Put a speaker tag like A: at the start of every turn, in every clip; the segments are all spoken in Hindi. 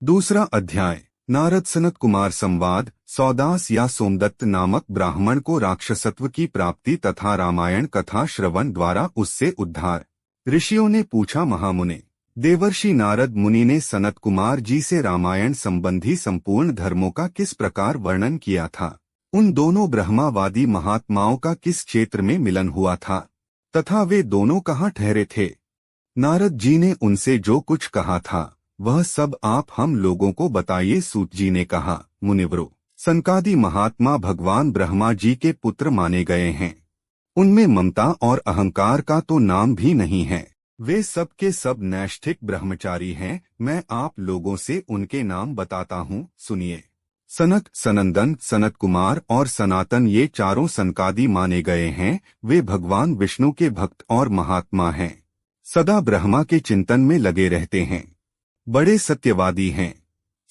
A: दूसरा अध्याय। नारद सनत कुमार संवाद। सौदास या सोमदत्त नामक ब्राह्मण को राक्षसत्व की प्राप्ति तथा रामायण कथा श्रवण द्वारा उससे उद्धार। ऋषियों ने पूछा, महामुने, देवर्षि नारद मुनि ने सनत कुमार जी से रामायण संबंधी संपूर्ण धर्मों का किस प्रकार वर्णन किया था? उन दोनों ब्रह्मावादी महात्माओं का किस क्षेत्र में मिलन हुआ था तथा वे दोनों कहाँ ठहरे थे? नारद जी ने उनसे जो कुछ कहा था वह सब आप हम लोगों को बताइए। सूत जी ने कहा, मुनिवरो, सनकादि महात्मा भगवान ब्रह्मा जी के पुत्र माने गए हैं। उनमें ममता और अहंकार का तो नाम भी नहीं है। वे सब के सब नैष्ठिक ब्रह्मचारी हैं। मैं आप लोगों से उनके नाम बताता हूँ, सुनिए। सनक, सनंदन, सनत कुमार और सनातन ये चारों सनकादि माने गए हैं। वे भगवान विष्णु के भक्त और महात्मा हैं। सदा ब्रह्मा के चिंतन में लगे रहते हैं। बड़े सत्यवादी हैं।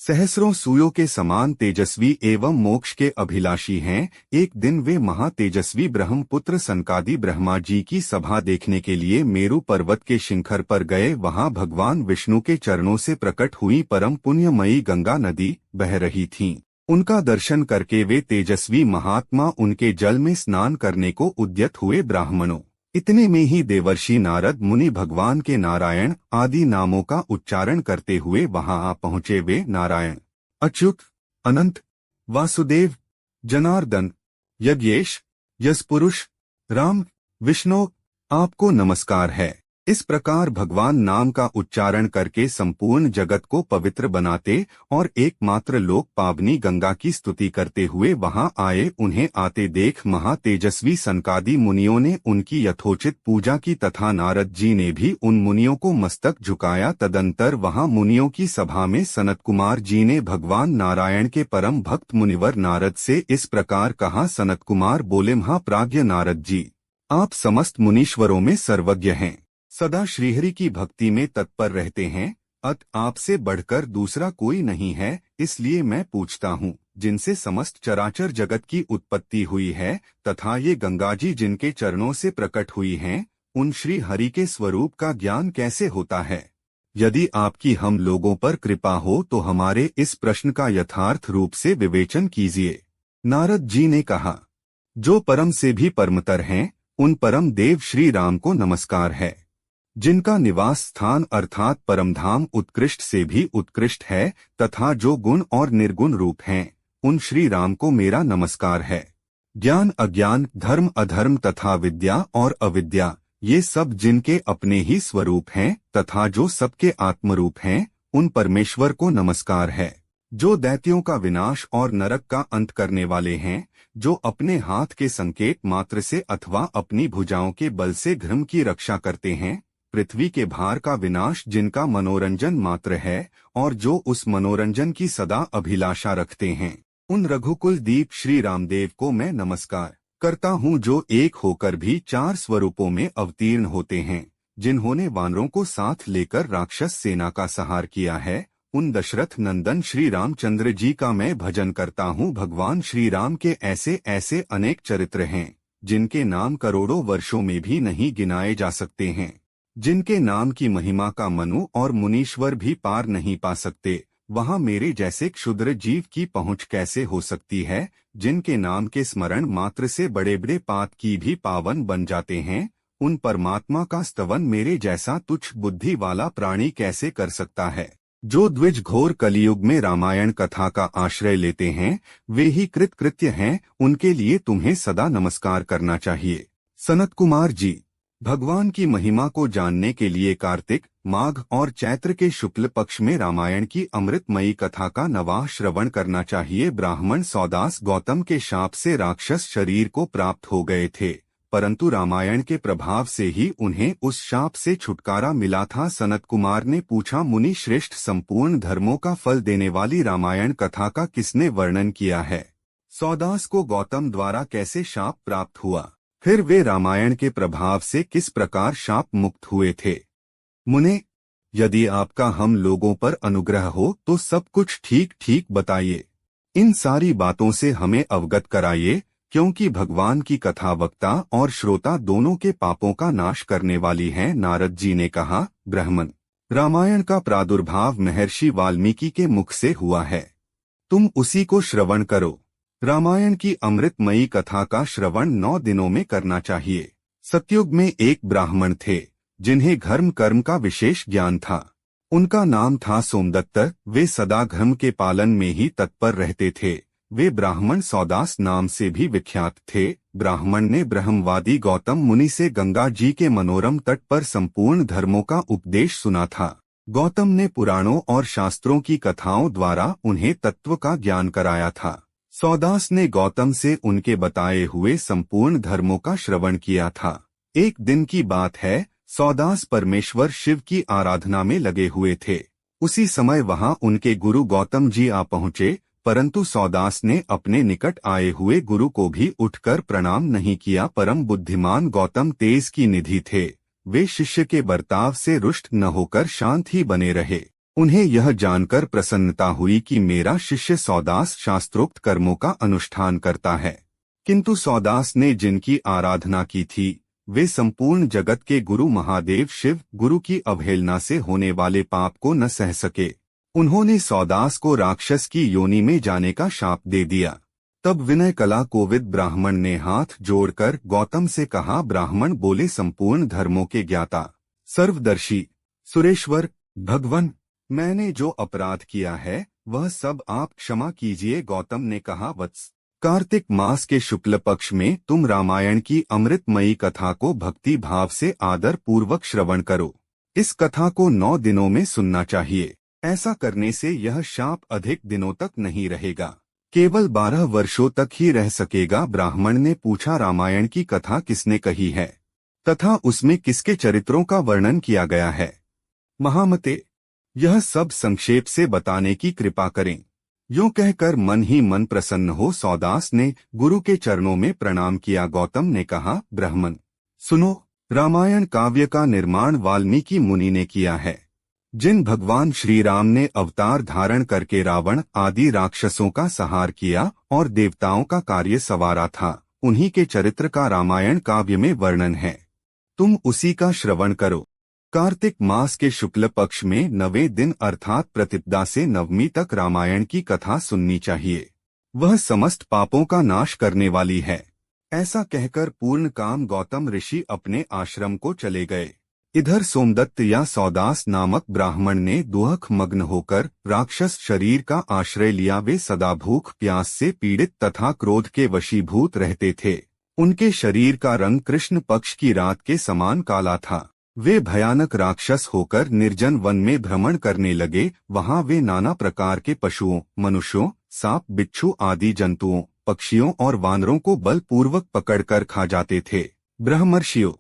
A: सहस्रों सूर्यों के समान तेजस्वी एवं मोक्ष के अभिलाषी हैं। एक दिन वे महातेजस्वी ब्रह्मपुत्र सनकादि ब्रह्मा जी की सभा देखने के लिए मेरु पर्वत के शिखर पर गए। वहां भगवान विष्णु के चरणों से प्रकट हुई परम पुण्यमयी गंगा नदी बह रही थी। उनका दर्शन करके वे तेजस्वी महात्मा उनके जल में स्नान करने को उद्यत हुए। ब्राह्मणों, इतने में ही देवर्षि नारद मुनि भगवान के नारायण आदि नामों का उच्चारण करते हुए वहां आ पहुंचे। वे नारायण, अच्युत, अनंत, वासुदेव, जनार्दन, यज्ञेश, यशपुरुष, राम, विष्णु, आपको नमस्कार है। इस प्रकार भगवान नाम का उच्चारण करके संपूर्ण जगत को पवित्र बनाते और एकमात्र लोक पावनी गंगा की स्तुति करते हुए वहां आए। उन्हें आते देख महातेजस्वी सनकादि मुनियों ने उनकी यथोचित पूजा की तथा नारद जी ने भी उन मुनियों को मस्तक झुकाया। तदंतर वहां मुनियों की सभा में सनत कुमार जी ने भगवान नारायण के परम भक्त मुनिवर नारद से इस प्रकार कहा। सनत कुमार बोले, महाप्राज्ञ नारद जी, आप समस्त मुनीश्वरों में सर्वज्ञ हैं, सदा श्रीहरि की भक्ति में तत्पर रहते हैं। अत आपसे बढ़कर दूसरा कोई नहीं है। इसलिए मैं पूछता हूँ, जिनसे समस्त चराचर जगत की उत्पत्ति हुई है तथा ये गंगाजी जिनके चरणों से प्रकट हुई हैं, उन श्री हरि के स्वरूप का ज्ञान कैसे होता है? यदि आपकी हम लोगों पर कृपा हो तो हमारे इस प्रश्न का यथार्थ रूप से विवेचन कीजिए। नारद जी ने कहा, जो परम से भी परमतर हैं, उन परम देव श्री राम को नमस्कार है। जिनका निवास स्थान अर्थात परमधाम उत्कृष्ट से भी उत्कृष्ट है तथा जो गुण और निर्गुण रूप हैं, उन श्री राम को मेरा नमस्कार है। ज्ञान अज्ञान, धर्म अधर्म तथा विद्या और अविद्या, ये सब जिनके अपने ही स्वरूप हैं तथा जो सबके आत्मरूप हैं, उन परमेश्वर को नमस्कार है। जो दैत्यों का विनाश और नरक का अंत करने वाले हैं, जो अपने हाथ के संकेत मात्र से अथवा अपनी भुजाओं के बल से घृम की रक्षा करते हैं, पृथ्वी के भार का विनाश जिनका मनोरंजन मात्र है और जो उस मनोरंजन की सदा अभिलाषा रखते हैं, उन रघुकुल दीप श्री रामदेव को मैं नमस्कार करता हूँ, जो एक होकर भी चार स्वरूपों में अवतीर्ण होते हैं। जिन्होंने वानरों को साथ लेकर राक्षस सेना का संहार किया है, उन दशरथ नंदन श्री रामचंद्र जी का मैं भजन करता हूँ। भगवान श्री राम के ऐसे ऐसे अनेक चरित्र हैं, जिनके नाम करोड़ों वर्षों में भी नहीं गिनाए जा सकते हैं, जिनके नाम की महिमा का मनु और मुनीश्वर भी पार नहीं पा सकते। वहां मेरे जैसे क्षुद्र जीव की पहुंच कैसे हो सकती है? जिनके नाम के स्मरण मात्र से बड़े बड़े पाप की भी पावन बन जाते हैं, उन परमात्मा का स्तवन मेरे जैसा तुच्छ बुद्धि वाला प्राणी कैसे कर सकता है? जो द्विज घोर कलियुग में रामायण कथा का आश्रय लेते हैं, वे ही कृतकृत्य हैं। उनके लिए तुम्हें सदा नमस्कार करना चाहिए। सनत कुमार जी, भगवान की महिमा को जानने के लिए कार्तिक, माघ और चैत्र के शुक्ल पक्ष में रामायण की अमृतमयी कथा का नवाह श्रवण करना चाहिए। ब्राह्मण सौदास गौतम के शाप से राक्षस शरीर को प्राप्त हो गए थे, परंतु रामायण के प्रभाव से ही उन्हें उस शाप से छुटकारा मिला था। सनत कुमार ने पूछा, मुनि श्रेष्ठ, संपूर्ण धर्मों का फल देने वाली रामायण कथा का किसने वर्णन किया है? सौदास को गौतम द्वारा कैसे शाप प्राप्त हुआ? फिर वे रामायण के प्रभाव से किस प्रकार शाप मुक्त हुए थे? मुने, यदि आपका हम लोगों पर अनुग्रह हो तो सब कुछ ठीक ठीक बताइए। इन सारी बातों से हमें अवगत कराइए, क्योंकि भगवान की कथा वक्ता और श्रोता दोनों के पापों का नाश करने वाली है। नारद जी ने कहा, ब्राह्मण, रामायण का प्रादुर्भाव महर्षि वाल्मीकि के मुख से हुआ है। तुम उसी को श्रवण करो। रामायण की अमृतमयी कथा का श्रवण 9 दिनों में करना चाहिए। सतयुग में एक ब्राह्मण थे जिन्हें धर्म कर्म का विशेष ज्ञान था। उनका नाम था सोमदत्त। वे सदा धर्म के पालन में ही तत्पर रहते थे। वे ब्राह्मण सौदास नाम से भी विख्यात थे। ब्राह्मण ने ब्रह्मवादी गौतम मुनि से गंगा जी के मनोरम तट पर संपूर्ण धर्मों का उपदेश सुना था। गौतम ने पुराणों और शास्त्रों की कथाओं द्वारा उन्हें तत्व का ज्ञान कराया था। सौदास ने गौतम से उनके बताए हुए संपूर्ण धर्मों का श्रवण किया था। एक दिन की बात है, सौदास परमेश्वर शिव की आराधना में लगे हुए थे। उसी समय वहां उनके गुरु गौतम जी आ पहुंचे, परंतु सौदास ने अपने निकट आए हुए गुरु को भी उठकर प्रणाम नहीं किया। परम बुद्धिमान गौतम तेज की निधि थे। वे शिष्य के बर्ताव से रुष्ट न होकर शांत ही बने रहे। उन्हें यह जानकर प्रसन्नता हुई कि मेरा शिष्य सौदास शास्त्रोक्त कर्मों का अनुष्ठान करता है। किंतु सौदास ने जिनकी आराधना की थी वे संपूर्ण जगत के गुरु महादेव शिव गुरु की अवहेलना से होने वाले पाप को न सह सके। उन्होंने सौदास को राक्षस की योनि में जाने का शाप दे दिया। तब विनय कला कोविद ब्राह्मण ने हाथ जोड़कर गौतम से कहा, ब्राह्मण बोले, संपूर्ण धर्मों के ज्ञाता, सर्वदर्शी, सुरेश्वर, भगवन, मैंने जो अपराध किया है वह सब आप क्षमा कीजिए। गौतम ने कहा, वत्स, कार्तिक मास के शुक्ल पक्ष में तुम रामायण की अमृतमयी कथा को भक्ति भाव से आदर पूर्वक श्रवण करो। इस कथा को 9 दिनों में सुनना चाहिए। ऐसा करने से यह शाप अधिक दिनों तक नहीं रहेगा, केवल 12 वर्षों तक ही रह सकेगा। ब्राह्मण ने पूछा, रामायण की कथा किसने कही है तथा उसमें किसके चरित्रों का वर्णन किया गया है? महामते, यह सब संक्षेप से बताने की कृपा करें। यूं कहकर मन ही मन प्रसन्न हो सौदास ने गुरु के चरणों में प्रणाम किया। गौतम ने कहा, ब्राह्मण सुनो, रामायण काव्य का निर्माण वाल्मीकि मुनि ने किया है। जिन भगवान श्री राम ने अवतार धारण करके रावण आदि राक्षसों का संहार किया और देवताओं का कार्य संवारा था, उन्हीं के चरित्र का रामायण काव्य में वर्णन है। तुम उसी का श्रवण करो। कार्तिक मास के शुक्ल पक्ष में 9वें दिन अर्थात प्रतिपदा से नवमी तक रामायण की कथा सुननी चाहिए। वह समस्त पापों का नाश करने वाली है। ऐसा कहकर पूर्ण काम गौतम ऋषि अपने आश्रम को चले गए। इधर सोमदत्त या सौदास नामक ब्राह्मण ने दुख मग्न होकर राक्षस शरीर का आश्रय लिया। वे सदा भूख प्यास से पीड़ित तथा क्रोध के वशीभूत रहते थे। उनके शरीर का रंग कृष्ण पक्ष की रात के समान काला था। वे भयानक राक्षस होकर निर्जन वन में भ्रमण करने लगे। वहां वे नाना प्रकार के पशुओं, मनुष्यों, सांप, बिच्छू आदि जंतुओं, पक्षियों और वानरों को बलपूर्वक पकड़कर खा जाते थे। ब्रह्मर्षियों,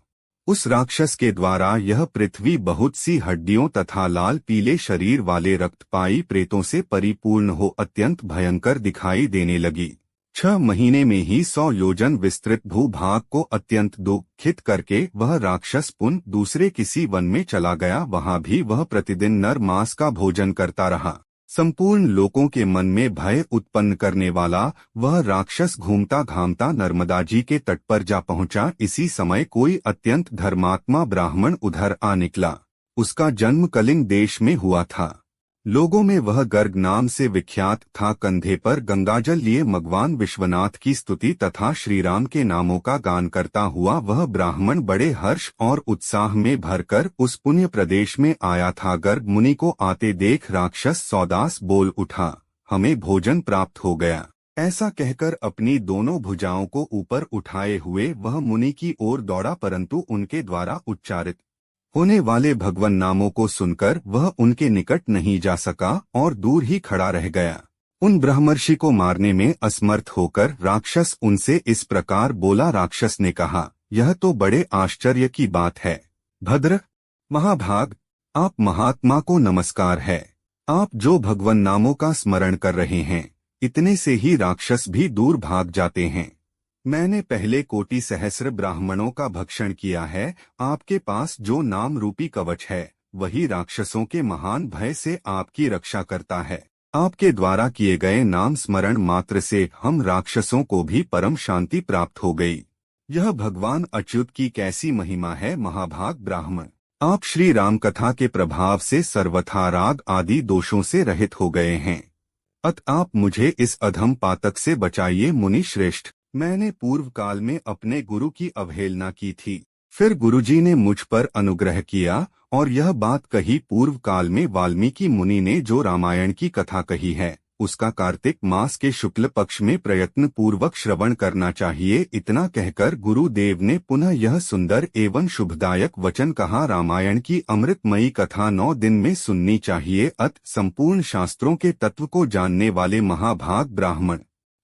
A: उस राक्षस के द्वारा यह पृथ्वी बहुत सी हड्डियों तथा लाल पीले शरीर वाले रक्तपाई प्रेतों से परिपूर्ण हो अत्यंत भयंकर दिखाई देने लगी। 6 महीने में ही 100 योजन विस्तृत भूभाग को अत्यंत दुखित करके वह राक्षस पुनः दूसरे किसी वन में चला गया। वहां भी वह प्रतिदिन नर मांस का भोजन करता रहा। संपूर्ण लोगों के मन में भय उत्पन्न करने वाला वह राक्षस घूमता घामता नर्मदा जी के तट पर जा पहुंचा। इसी समय कोई अत्यंत धर्मात्मा ब्राह्मण उधर आ निकला। उसका जन्म कलिंग देश में हुआ था। लोगों में वह गर्ग नाम से विख्यात था। कंधे पर गंगाजल लिए भगवान विश्वनाथ की स्तुति तथा श्रीराम के नामों का गान करता हुआ वह ब्राह्मण बड़े हर्ष और उत्साह में भरकर उस पुण्य प्रदेश में आया था। गर्ग मुनि को आते देख राक्षस सौदास बोल उठा, हमें भोजन प्राप्त हो गया। ऐसा कहकर अपनी दोनों भुजाओं को ऊपर उठाए हुए वह मुनि की ओर दौड़ा, परंतु उनके द्वारा उच्चारित होने वाले भगवान नामों को सुनकर वह उनके निकट नहीं जा सका और दूर ही खड़ा रह गया। उन ब्रह्मर्षि को मारने में असमर्थ होकर राक्षस उनसे इस प्रकार बोला। राक्षस ने कहा, यह तो बड़े आश्चर्य की बात है। भद्र महाभाग, आप महात्मा को नमस्कार है। आप जो भगवान नामों का स्मरण कर रहे हैं, इतने से ही राक्षस भी दूर भाग जाते हैं। मैंने पहले कोटि सहस्र ब्राह्मणों का भक्षण किया है। आपके पास जो नाम रूपी कवच है वही राक्षसों के महान भय से आपकी रक्षा करता है। आपके द्वारा किए गए नाम स्मरण मात्र से हम राक्षसों को भी परम शांति प्राप्त हो गई। यह भगवान अच्युत की कैसी महिमा है महाभाग ब्राह्मण। आप श्री राम कथा के प्रभाव से सर्वथा राग आदि दोषों से रहित हो गए हैं। अत आप मुझे इस अधम पातक से बचाइए मुनि श्रेष्ठ। मैंने पूर्व काल में अपने गुरु की अवहेलना की थी, फिर गुरुजी ने मुझ पर अनुग्रह किया और यह बात कही। पूर्व काल में वाल्मीकि मुनि ने जो रामायण की कथा कही है उसका कार्तिक मास के शुक्ल पक्ष में प्रयत्न पूर्वक श्रवण करना चाहिए। इतना कहकर गुरुदेव ने पुनः यह सुंदर एवं शुभदायक वचन कहा, रामायण की अमृतमयी कथा 9 दिन में सुननी चाहिए। अत संपूर्ण शास्त्रों के तत्व को जानने वाले महाभाग ब्राह्मण,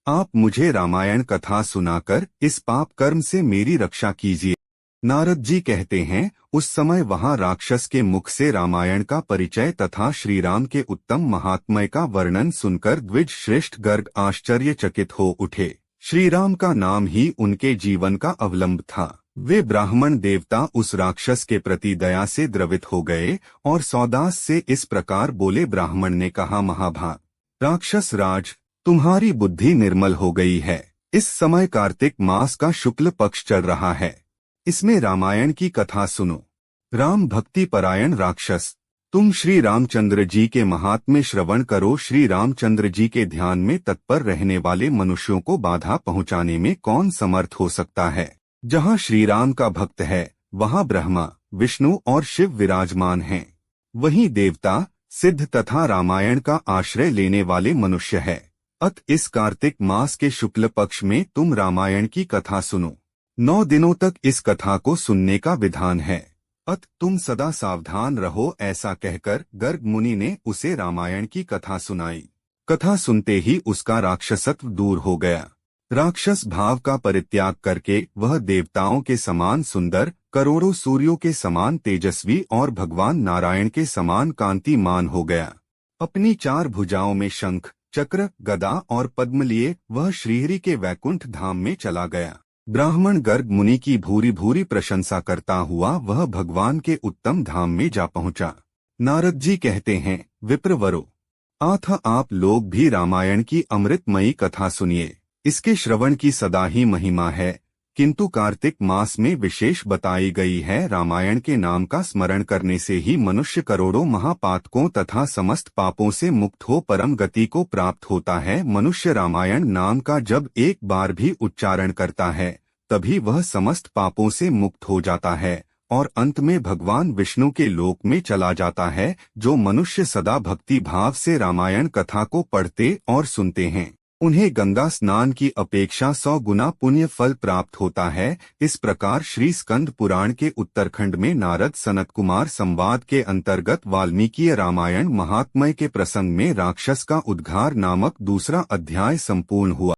A: आप मुझे रामायण कथा सुनाकर इस पाप कर्म से मेरी रक्षा कीजिए। नारद जी कहते हैं, उस समय वहां राक्षस के मुख से रामायण का परिचय तथा श्रीराम के उत्तम महात्म्य का वर्णन सुनकर द्विज श्रेष्ठ गर्ग आश्चर्यचकित हो उठे। श्रीराम का नाम ही उनके जीवन का अवलंब था। वे ब्राह्मण देवता उस राक्षस के प्रति दया से द्रवित हो गए और सौदास से इस प्रकार बोले। ब्राह्मण ने कहा, महाभाग राक्षस राज, तुम्हारी बुद्धि निर्मल हो गई है। इस समय कार्तिक मास का शुक्ल पक्ष चल रहा है, इसमें रामायण की कथा सुनो। राम भक्ति परायण राक्षस, तुम श्री रामचंद्र जी के महात्म्य श्रवण करो। श्री रामचंद्र जी के ध्यान में तत्पर रहने वाले मनुष्यों को बाधा पहुंचाने में कौन समर्थ हो सकता है। जहां श्री राम का भक्त है वहां ब्रह्मा, विष्णु और शिव विराजमान हैं। वहीं देवता, सिद्ध तथा रामायण का आश्रय लेने वाले मनुष्य है। अत इस कार्तिक मास के शुक्ल पक्ष में तुम रामायण की कथा सुनो। 9 दिनों तक इस कथा को सुनने का विधान है। अत तुम सदा सावधान रहो। ऐसा कहकर गर्ग मुनि ने उसे रामायण की कथा सुनाई। कथा सुनते ही उसका राक्षसत्व दूर हो गया। राक्षस भाव का परित्याग करके वह देवताओं के समान सुंदर, करोड़ों सूर्यों के समान तेजस्वी और भगवान नारायण के समान कांतिमान हो गया। अपनी 4 भुजाओं में शंख, चक्र, गदा और पद्म लिए वह श्रीहरि के वैकुंठ धाम में चला गया। ब्राह्मण गर्ग मुनि की भूरी भूरी प्रशंसा करता हुआ वह भगवान के उत्तम धाम में जा पहुंचा। नारद जी कहते हैं, विप्रवरो, आथा आप लोग भी रामायण की अमृतमयी कथा सुनिए। इसके श्रवण की सदा ही महिमा है, किंतु कार्तिक मास में विशेष बताई गई है। रामायण के नाम का स्मरण करने से ही मनुष्य करोड़ों महापातकों तथा समस्त पापों से मुक्त हो परम गति को प्राप्त होता है। मनुष्य रामायण नाम का जब एक बार भी उच्चारण करता है तभी वह समस्त पापों से मुक्त हो जाता है और अंत में भगवान विष्णु के लोक में चला जाता है। जो मनुष्य सदा भक्ति भाव से रामायण कथा को पढ़ते और सुनते हैं उन्हें गंगा स्नान की अपेक्षा 100 गुना पुण्य फल प्राप्त होता है। इस प्रकार श्री स्कंद पुराण के उत्तरखंड में नारद सनत कुमार संवाद के अंतर्गत वाल्मीकि रामायण महात्म्य के प्रसंग में राक्षस का उद्धार नामक दूसरा अध्याय संपूर्ण हुआ।